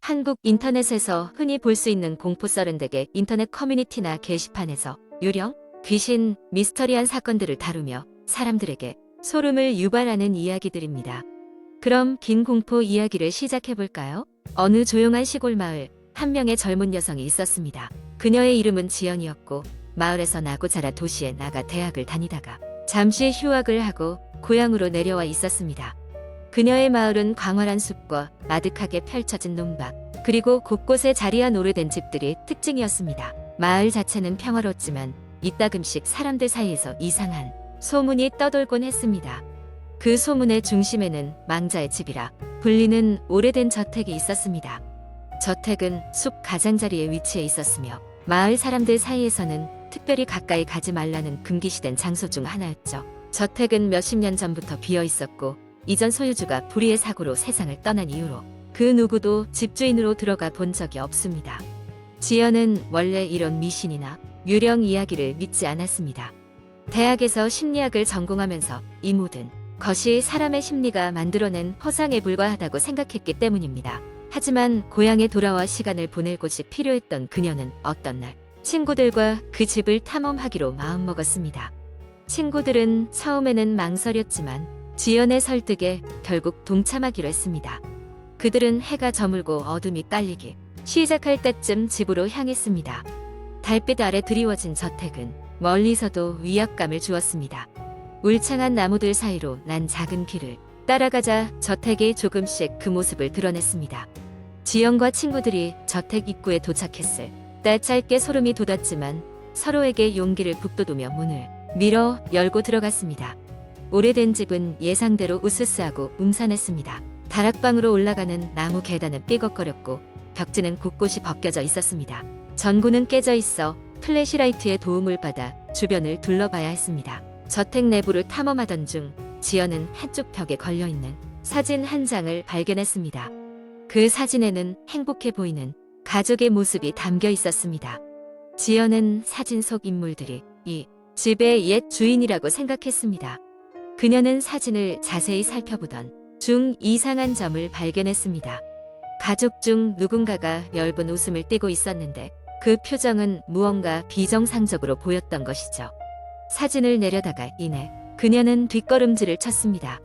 한국 인터넷에서 흔히 볼 수 있는 공포 서른대개 인터넷 커뮤니티나 게시판에서 유령, 귀신, 미스터리한 사건들을 다루며 사람들에게 소름을 유발하는 이야기들입니다. 그럼 긴 공포 이야기를 시작해볼까요? 어느 조용한 시골 마을, 한 명의 젊은 여성이 있었습니다. 그녀의 이름은 지연이었고 마을에서 나고 자라 도시에 나가 대학을 다니다가 잠시 휴학을 하고 고향으로 내려와 있었습니다. 그녀의 마을은 광활한 숲과 아득하게 펼쳐진 논밭, 그리고 곳곳에 자리한 오래된 집들이 특징이었습니다. 마을 자체는 평화롭지만 이따금씩 사람들 사이에서 이상한 소문이 떠돌곤 했습니다. 그 소문의 중심에는 망자의 집이라 불리는 오래된 저택이 있었습니다. 저택은 숲 가장자리에 위치해 있었으며 마을 사람들 사이에서는 특별히 가까이 가지 말라는 금기시된 장소 중 하나였죠. 저택은 몇십 년 전부터 비어 있었고 이전 소유주가 불의의 사고로 세상을 떠난 이후로 그 누구도 집주인으로 들어가 본 적이 없습니다. 지연은 원래 이런 미신이나 유령 이야기를 믿지 않았습니다. 대학에서 심리학을 전공하면서 이 모든 것이 사람의 심리가 만들어낸 허상에 불과하다고 생각했기 때문입니다. 하지만 고향에 돌아와 시간을 보낼 곳이 필요했던 그녀는 어떤 날 친구들과 그 집을 탐험하기로 마음먹었습니다. 친구들은 처음에는 망설였지만 지연의 설득에 결국 동참하기로 했습니다. 그들은 해가 저물고 어둠이 깔리기 시작할 때쯤 집으로 향했습니다. 달빛 아래 드리워진 저택은 멀리서도 위압감을 주었습니다. 울창한 나무들 사이로 난 작은 길을 따라가자 저택이 조금씩 그 모습을 드러냈습니다. 지연과 친구들이 저택 입구에 도착했을 때 짧게 소름이 돋았지만 서로에게 용기를 북돋우며 문을 밀어 열고 들어갔습니다. 오래된 집은 예상대로 으스스하고 음산했습니다. 다락방으로 올라가는 나무 계단은 삐걱거렸고 벽지는 곳곳이 벗겨져 있었습니다. 전구는 깨져 있어 플래시라이트의 도움을 받아 주변을 둘러봐야 했습니다. 저택 내부를 탐험하던 중 지연은 한쪽 벽에 걸려있는 사진 한 장을 발견했습니다. 그 사진에는 행복해 보이는 가족의 모습이 담겨 있었습니다. 지연은 사진 속 인물들이 이 집의 옛 주인이라고 생각했습니다. 그녀는 사진을 자세히 살펴보던 중 이상한 점을 발견했습니다. 가족 중 누군가가 엷은 웃음을 띠고 있었는데 그 표정은 무언가 비정상적으로 보였던 것이죠. 사진을 내려다가 이내 그녀는 뒷걸음질을 쳤습니다.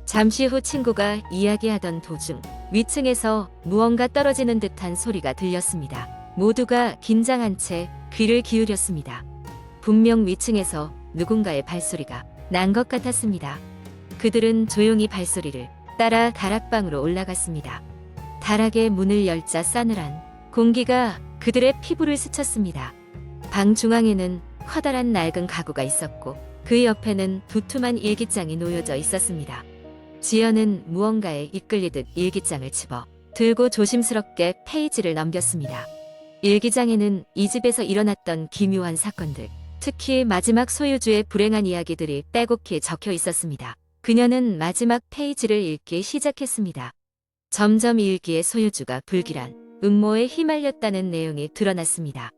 잠시 후 친구가 이야기하던 도중 위층에서 무언가 떨어지는 듯한 소리가 들렸습니다. 모두가 긴장한 채 귀를 기울였습니다. 분명 위층에서 누군가의 발소리가 난 것 같았습니다. 그들은 조용히 발소리를 따라 다락방으로 올라갔습니다. 다락의 문을 열자 싸늘한 공기가 그들의 피부를 스쳤습니다. 방 중앙에는 커다란 낡은 가구가 있었고 그 옆에는 두툼한 일기장이 놓여져 있었습니다. 지연은 무언가에 이끌리듯 일기장을 집어 들고 조심스럽게 페이지를 넘겼습니다. 일기장에는 이 집에서 일어났던 기묘한 사건들, 특히 마지막 소유주의 불행한 이야기들이 빼곡히 적혀 있었습니다. 그녀는 마지막 페이지를 읽기 시작했습니다. 점점 일기의 소유주가 불길한 음모에 휘말렸다는 내용이 드러났습니다.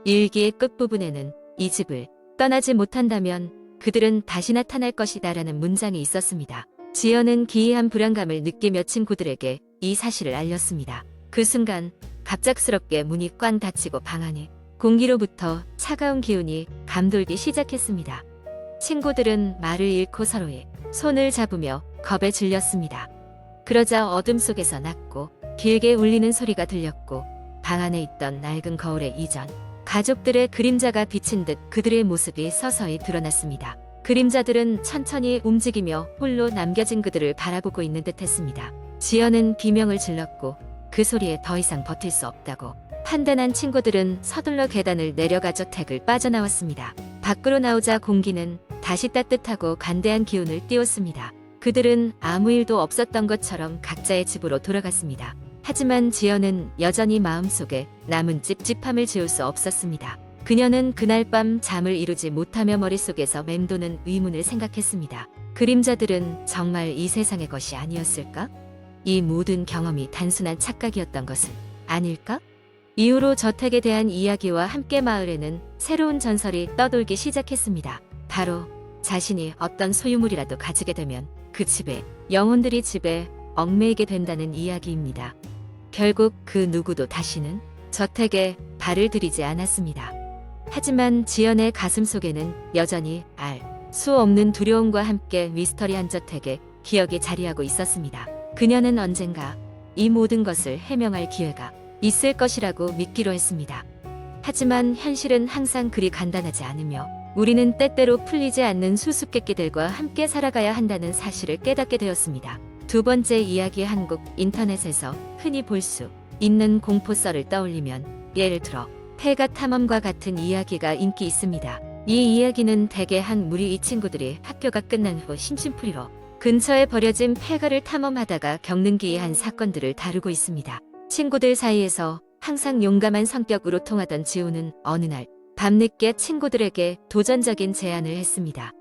일기의 끝부분에는 이 집을 떠나지 못한다면 그들은 다시 나타날 것이다라는 문장이 있었습니다. 지연은 기이한 불안감을 느끼며 친구들에게 이 사실을 알렸습니다. 그 순간 갑작스럽게 문이 꽝 닫히고 방 안에 공기로부터 차가운 기운이 감돌기 시작했습니다. 친구들은 말을 잃고 서로의 손을 잡으며 겁에 질렸습니다. 그러자 어둠 속에서 낮고 길게 울리는 소리가 들렸고 방 안에 있던 낡은 거울에 이전 가족들의 그림자가 비친 듯 그들의 모습이 서서히 드러났습니다. 그림자들은 천천히 움직이며 홀로 남겨진 그들을 바라보고 있는 듯 했습니다. 지연은 비명을 질렀고 그 소리에 더 이상 버틸 수 없다고 판단한 친구들은 서둘러 계단을 내려가 저택을 빠져나왔습니다. 밖으로 나오자 공기는 다시 따뜻하고 관대한 기운을 띄웠습니다. 그들은 아무 일도 없었던 것처럼 각자의 집으로 돌아갔습니다. 하지만 지연은 여전히 마음속에 남은 찝찝함을 지울 수 없었습니다. 그녀는 그날 밤 잠을 이루지 못하며 머릿속에서 맴도는 의문을 생각했습니다. 그림자들은 정말 이 세상의 것이 아니었을까? 이 모든 경험이 단순한 착각이었던 것은 아닐까? 이후로 저택에 대한 이야기와 함께 마을에는 새로운 전설이 떠돌기 시작했습니다. 바로 자신이 어떤 소유물이라도 가지게 되면 그 집의 영혼들이 집에 얽매이게 된다는 이야기입니다. 결국 그 누구도 다시는 저택에 발을 들이지 않았습니다. 하지만 지연의 가슴속에는 여전히 알 수 없는 두려움과 함께 미스터리한 저택에 기억이 자리하고 있었습니다. 그녀는 언젠가 이 모든 것을 해명할 기회가 있을 것이라고 믿기로 했습니다. 하지만 현실은 항상 그리 간단하지 않으며 우리는 때때로 풀리지 않는 수수께끼들과 함께 살아가야 한다는 사실을 깨닫게 되었습니다. 두 번째 이야기. 한국 인터넷에서 흔히 볼 수 있는 공포썰을 떠올리면 예를 들어 폐가 탐험과 같은 이야기가 인기 있습니다. 이 이야기는 대개 한 무리 이 친구들이 학교가 끝난 후 심심풀이로 근처에 버려진 폐가를 탐험하다가 겪는 기이한 사건들을 다루고 있습니다. 친구들 사이에서 항상 용감한 성격으로 통하던 지우는 어느 날 밤늦게 친구들에게 도전적인 제안을 했습니다.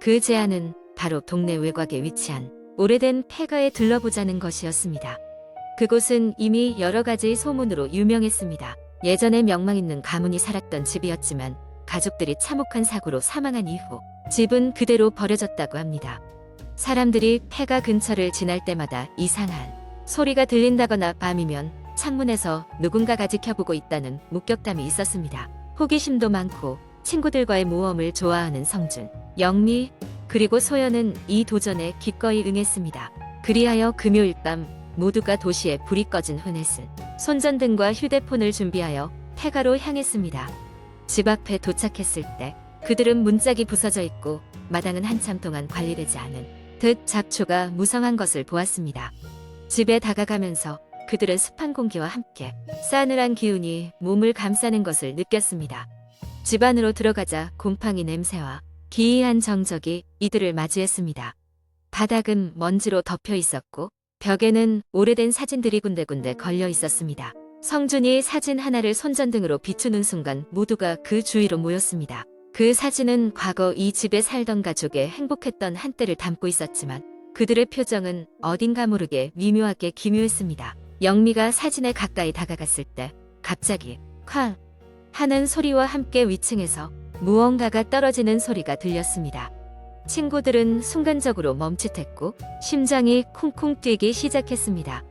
그 제안은 바로 동네 외곽에 위치한 오래된 폐가에 들러보자는 것이었습니다. 그곳은 이미 여러 가지 소문으로 유명했습니다. 예전에 명망 있는 가문이 살았던 집이었지만 가족들이 참혹한 사고로 사망한 이후 집은 그대로 버려졌다고 합니다. 사람들이 폐가 근처를 지날 때마다 이상한 소리가 들린다거나 밤이면 창문에서 누군가가 지켜보고 있다는 목격담이 있었습니다. 호기심도 많고 친구들과의 모험을 좋아하는 성준, 영미, 그리고 소연은 이 도전에 기꺼이 응했습니다. 그리하여 금요일 밤 모두가 도시에 불이 꺼진 후 넷은 손전등과 휴대폰을 준비하여 폐가로 향했습니다. 집 앞에 도착했을 때 그들은 문짝이 부서져 있고 마당은 한참 동안 관리되지 않은 듯 잡초가 무성한 것을 보았습니다. 집에 다가가면서 그들은 습한 공기와 함께 싸늘한 기운이 몸을 감싸는 것을 느꼈습니다. 집 안으로 들어가자 곰팡이 냄새와 기이한 정적이 이들을 맞이했습니다. 바닥은 먼지로 덮여 있었고 벽에는 오래된 사진들이 군데군데 걸려 있었습니다. 성준이 사진 하나를 손전등으로 비추는 순간 모두가 그 주위로 모였습니다. 그 사진은 과거 이 집에 살던 가족의 행복했던 한때를 담고 있었지만 그들의 표정은 어딘가 모르게 미묘하게 기묘했습니다. 영미가 사진에 가까이 다가갔을 때 갑자기 쾅 하는 소리와 함께 위층에서 무언가가 떨어지는 소리가 들렸습니다. 친구들은 순간적으로 멈칫했고 심장이 쿵쿵 뛰기 시작했습니다.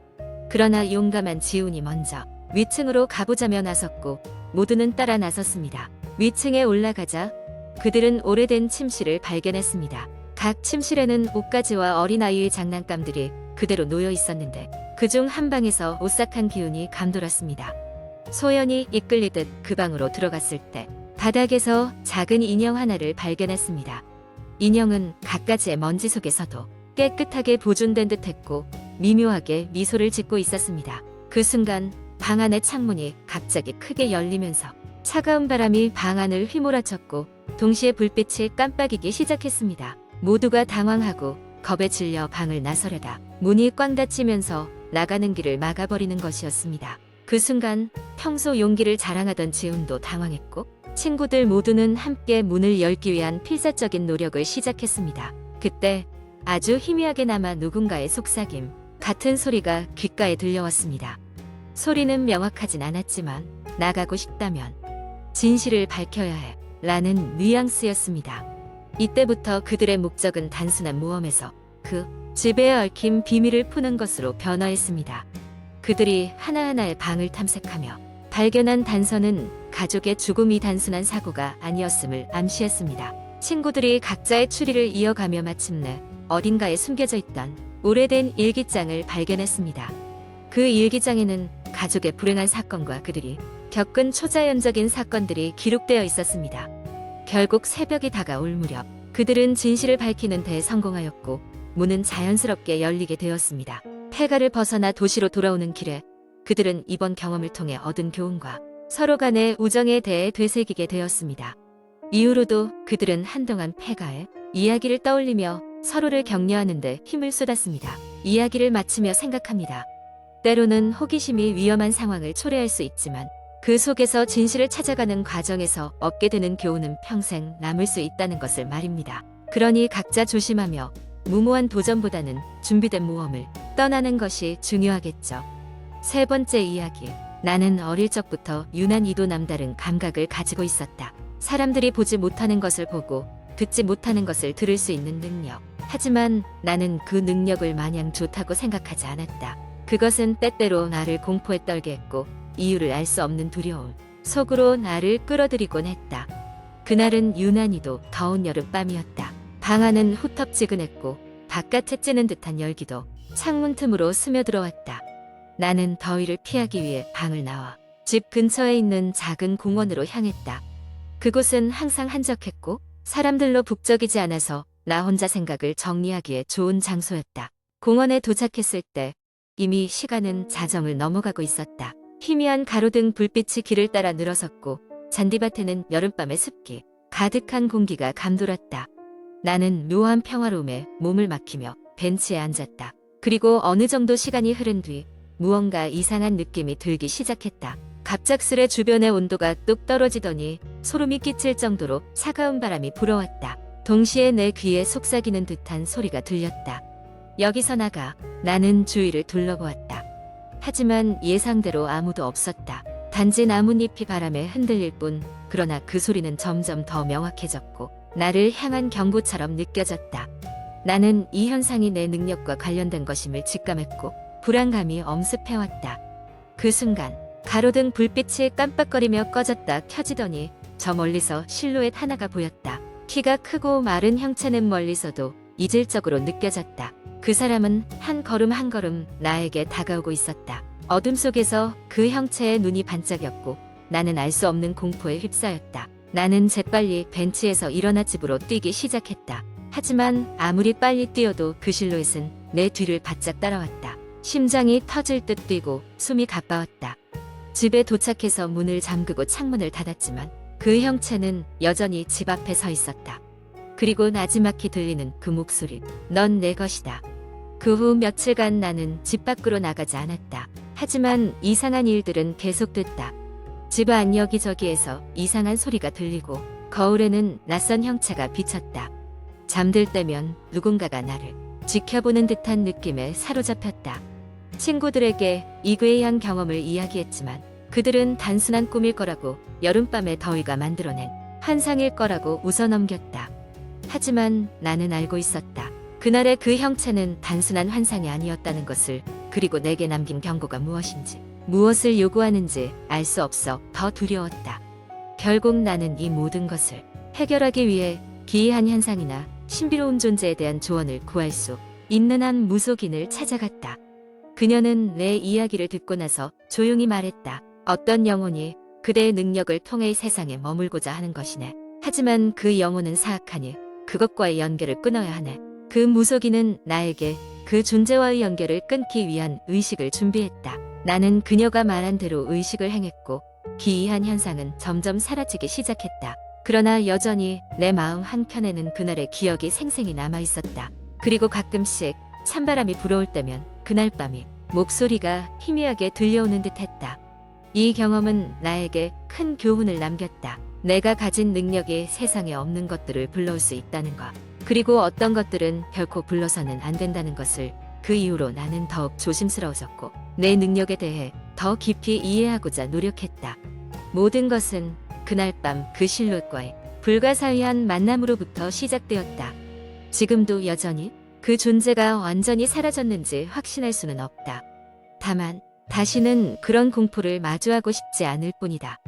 그러나 용감한 지훈이 먼저 위층으로 가보자며 나섰고 모두는 따라 나섰습니다. 위층에 올라가자 그들은 오래된 침실을 발견했습니다. 각 침실에는 옷가지와 어린아이의 장난감들이 그대로 놓여 있었는데 그중 한 방에서 오싹한 기운이 감돌았습니다. 소연이 이끌리듯 그 방으로 들어갔을 때 바닥에서 작은 인형 하나를 발견했습니다. 인형은 갖가지의 먼지 속에서도 깨끗하게 보존된 듯했고 미묘하게 미소를 짓고 있었습니다. 그 순간 방 안의 창문이 갑자기 크게 열리면서 차가운 바람이 방 안을 휘몰아쳤고 동시에 불빛이 깜빡이기 시작했습니다. 모두가 당황하고 겁에 질려 방을 나서려다 문이 꽝 닫히면서 나가는 길을 막아버리는 것이었습니다. 그 순간 평소 용기를 자랑하던 지훈도 당황했고 친구들 모두는 함께 문을 열기 위한 필사적인 노력을 시작했습니다. 그때 아주 희미하게 남아 누군가의 속삭임 같은 소리가 귓가에 들려왔습니다. 소리는 명확하진 않았지만 나가고 싶다면 진실을 밝혀야 해 라는 뉘앙스였습니다. 이때부터 그들의 목적은 단순한 모험에서 그 집에 얽힌 비밀을 푸는 것으로 변화했습니다. 그들이 하나하나의 방을 탐색하며 발견한 단서는 가족의 죽음이 단순한 사고가 아니었음을 암시했습니다. 친구들이 각자의 추리를 이어가며 마침내 어딘가에 숨겨져 있던 오래된 일기장을 발견했습니다. 그 일기장에는 가족의 불행한 사건과 그들이 겪은 초자연적인 사건들이 기록되어 있었습니다. 결국 새벽이 다가올 무렵 그들은 진실을 밝히는 데 성공하였고 문은 자연스럽게 열리게 되었습니다. 폐가를 벗어나 도시로 돌아오는 길에 그들은 이번 경험을 통해 얻은 교훈과 서로 간의 우정에 대해 되새기게 되었습니다. 이후로도 그들은 한동안 폐가의 이야기를 떠올리며 서로를 격려하는 데 힘을 쏟았습니다. 이야기를 마치며 생각합니다. 때로는 호기심이 위험한 상황을 초래할 수 있지만 그 속에서 진실을 찾아가는 과정에서 얻게 되는 교훈은 평생 남을 수 있다는 것을 말입니다. 그러니 각자 조심하며 무모한 도전보다는 준비된 모험을 떠나는 것이 중요하겠죠. 세 번째 이야기. 나는 어릴 적부터 유난히도 남다른 감각을 가지고 있었다. 사람들이 보지 못하는 것을 보고 듣지 못하는 것을 들을 수 있는 능력. 하지만 나는 그 능력을 마냥 좋다고 생각하지 않았다. 그것은 때때로 나를 공포에 떨게 했고 이유를 알 수 없는 두려움, 속으로 나를 끌어들이곤 했다. 그날은 유난히도 더운 여름밤이었다. 방 안은 후텁지근했고 바깥에 찌는 듯한 열기도 창문 틈으로 스며들어왔다. 나는 더위를 피하기 위해 방을 나와 집 근처에 있는 작은 공원으로 향했다. 그곳은 항상 한적했고 사람들로 북적이지 않아서 나 혼자 생각을 정리하기에 좋은 장소였다. 공원에 도착했을 때 이미 시간은 자정을 넘어가고 있었다. 희미한 가로등 불빛이 길을 따라 늘어섰고 잔디밭에는 여름밤의 습기, 가득한 공기가 감돌았다. 나는 묘한 평화로움에 몸을 막히며 벤치에 앉았다. 그리고 어느 정도 시간이 흐른 뒤 무언가 이상한 느낌이 들기 시작했다. 갑작스레 주변의 온도가 뚝 떨어지더니 소름이 끼칠 정도로 차가운 바람이 불어왔다. 동시에 내 귀에 속삭이는 듯한 소리가 들렸다. 여기서 나가. 나는 주위를 둘러보았다. 하지만 예상대로 아무도 없었다. 단지 나뭇잎이 바람에 흔들릴 뿐. 그러나 그 소리는 점점 더 명확해졌고 나를 향한 경고처럼 느껴졌다. 나는 이 현상이 내 능력과 관련된 것임을 직감했고 불안감이 엄습해왔다. 그 순간 가로등 불빛이 깜빡거리며 꺼졌다 켜지더니 저 멀리서 실루엣 하나가 보였다. 키가 크고 마른 형체는 멀리서도 이질적으로 느껴졌다. 그 사람은 한 걸음 한 걸음 나에게 다가오고 있었다. 어둠 속에서 그 형체의 눈이 반짝였고 나는 알 수 없는 공포에 휩싸였다. 나는 재빨리 벤치에서 일어나 집으로 뛰기 시작했다. 하지만 아무리 빨리 뛰어도 그 실루엣은 내 뒤를 바짝 따라왔다. 심장이 터질 듯 뛰고 숨이 가빠웠다. 집에 도착해서 문을 잠그고 창문을 닫았지만 그 형체는 여전히 집 앞에 서 있었다. 그리고 나지막히 들리는 그 목소리. 넌 내 것이다. 그 후 며칠간 나는 집 밖으로 나가지 않았다. 하지만 이상한 일들은 계속됐다. 집 안 여기저기에서 이상한 소리가 들리고 거울에는 낯선 형체가 비쳤다. 잠들 때면 누군가가 나를 지켜보는 듯한 느낌에 사로잡혔다. 친구들에게 이괴한 경험을 이야기했지만 그들은 단순한 꿈일 거라고 여름밤의 더위가 만들어낸 환상일 거라고 웃어넘겼다. 하지만 나는 알고 있었다. 그날의 그 형체는 단순한 환상이 아니었다는 것을, 그리고 내게 남긴 경고가 무엇인지, 무엇을 요구하는지 알 수 없어 더 두려웠다. 결국 나는 이 모든 것을 해결하기 위해 기이한 현상이나 신비로운 존재에 대한 조언을 구할 수 있는 한 무속인을 찾아갔다. 그녀는 내 이야기를 듣고 나서 조용히 말했다. 어떤 영혼이 그대의 능력을 통해 세상에 머물고자 하는 것이네. 하지만 그 영혼은 사악하니 그것과의 연결을 끊어야 하네. 그 무속인은 나에게 그 존재와의 연결을 끊기 위한 의식을 준비했다. 나는 그녀가 말한 대로 의식을 행했고 기이한 현상은 점점 사라지기 시작했다. 그러나 여전히 내 마음 한켠에는 그날의 기억이 생생히 남아있었다. 그리고 가끔씩 찬바람이 불어올 때면 그날 밤이 목소리가 희미하게 들려오는 듯했다. 이 경험은 나에게 큰 교훈을 남겼다. 내가 가진 능력이 세상에 없는 것들을 불러올 수 있다는 것. 그리고 어떤 것들은 결코 불러서는 안 된다는 것을. 그 이후로 나는 더욱 조심스러워졌고 내 능력에 대해 더 깊이 이해하고자 노력했다. 모든 것은 그날 밤 그 실루엣과의 불가사의한 만남으로부터 시작되었다. 지금도 여전히 그 존재가 완전히 사라졌는지 확신할 수는 없다. 다만 다시는 그런 공포를 마주하고 싶지 않을 뿐이다.